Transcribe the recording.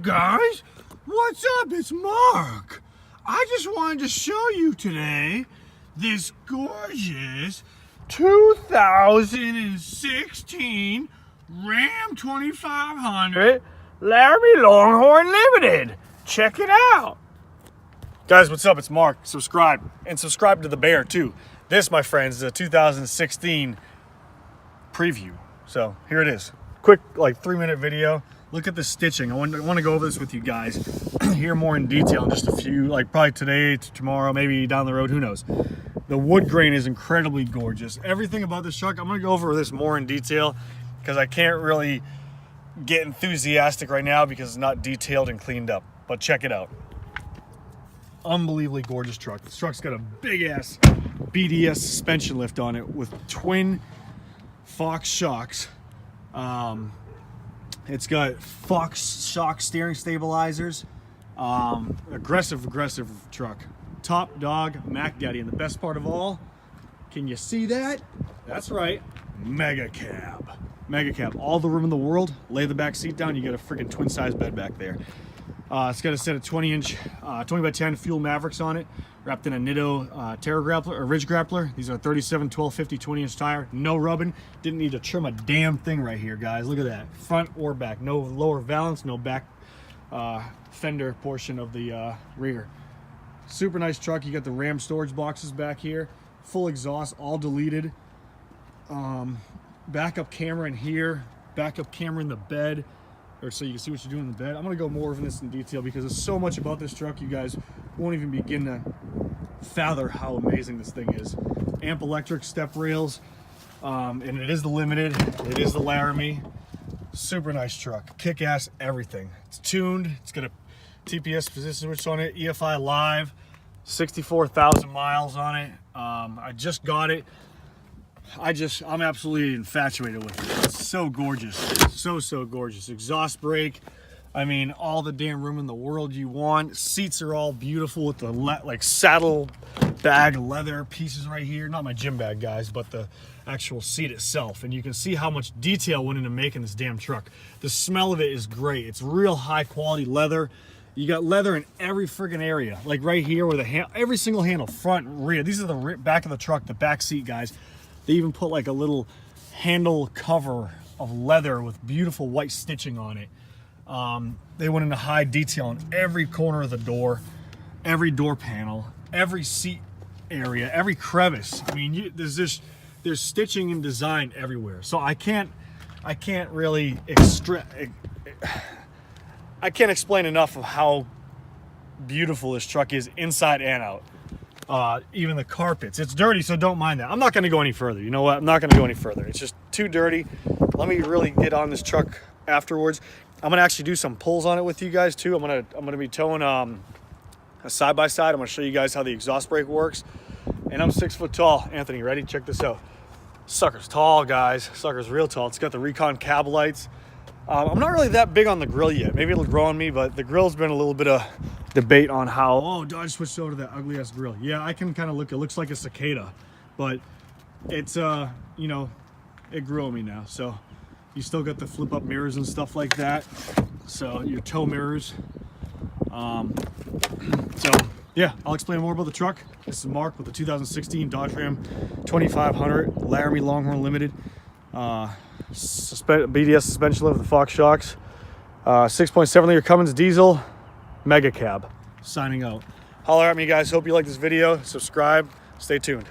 guys, what's up? It's Mark. I just wanted to show you today this gorgeous 2016 Ram 2500 Laramie Longhorn Limited. Check it out. Guys, what's up? It's Mark. Subscribe, and subscribe to the bear too. This, my friends, is a 2016 preview. So here it is. Quick, like 3-minute video. Look at the stitching. I want to go over this with you guys. Hear more in detail in just a few, like probably today, tomorrow, maybe down the road, who knows. The wood grain is incredibly gorgeous. Everything about this truck, I'm going to go over this more in detail because I can't really get enthusiastic right now because it's not detailed and cleaned up. But check it out. Unbelievably gorgeous truck. This truck's got a big ass BDS suspension lift on it with twin Fox shocks. It's got Fox shock steering stabilizers. Aggressive truck. Top dog Mack Daddy. And the best part of all, can you see that? That's right, mega cab. Mega cab. All the room in the world. Lay the back seat down, you get a freaking twin size bed back there. It's got a set of 20-inch 20x10 fuel Mavericks on it, wrapped in a Nitto Terra Grappler or Ridge Grappler. These are 37 1250 20-inch tire. No rubbing. Didn't need to trim a damn thing right here, guys. Look at that, front or back. No lower valance, no back fender portion of the rear. Super nice truck. You got the Ram storage boxes back here, full exhaust, all deleted. Backup camera in here, backup camera in the bed, or so you can see what you're doing in the bed. I'm gonna go more over this in detail because there's so much about this truck you guys won't even begin to fathom how amazing this thing is. Amp electric step rails, and it is the Limited, it is the Laramie. Super nice truck, kick-ass everything. It's tuned, it's got a TPS position switch on it, EFI Live, 64,000 miles on it. I just got it. I'm absolutely infatuated with it. It's so gorgeous. So gorgeous. Exhaust brake. I mean, all the damn room in the world you want. Seats are all beautiful with the like saddle bag leather pieces right here. Not my gym bag, guys, but the actual seat itself. And you can see how much detail went into making this damn truck. The smell of it is great. It's real high quality leather. You got leather in every friggin' area. Like right here where every single handle, front and rear. These are the back of the truck, the back seat, guys. They even put like a little handle cover of leather with beautiful white stitching on it. They went into high detail on every corner of the door, every door panel, every seat area, every crevice. I mean, there's stitching and design everywhere. So I can't really I can't explain enough of how beautiful this truck is inside and out. Even the carpets, it's dirty, so don't mind that. I'm not going to go any further. You know what? I'm not going to go any further. It's just too dirty. Let me really get on this truck afterwards. I'm going to actually do some pulls on it with you guys too. I'm going to be towing a side-by-side. I'm going to show you guys how the exhaust brake works. And I'm 6 foot tall. Anthony, ready? Check this out. Sucker's tall, guys. Sucker's real tall. It's got the Recon cab lights. I'm not really that big on the grill yet. Maybe it'll grow on me, but the grill's been a little bit of debate on how, oh, Dodge switched over to that ugly ass grill. Yeah, I can kind of look, it looks like a cicada, but it's, you know, it grew on me now. So you still got the flip up mirrors and stuff like that. So your tow mirrors. So yeah, I'll explain more about the truck. This is Mark with the 2016 Dodge Ram 2500 Laramie Longhorn Limited. BDS suspension lift with the Fox shocks, 6.7 liter Cummins diesel, mega cab. Signing out. Holler at me, guys. Hope you like this video. Subscribe. Stay tuned.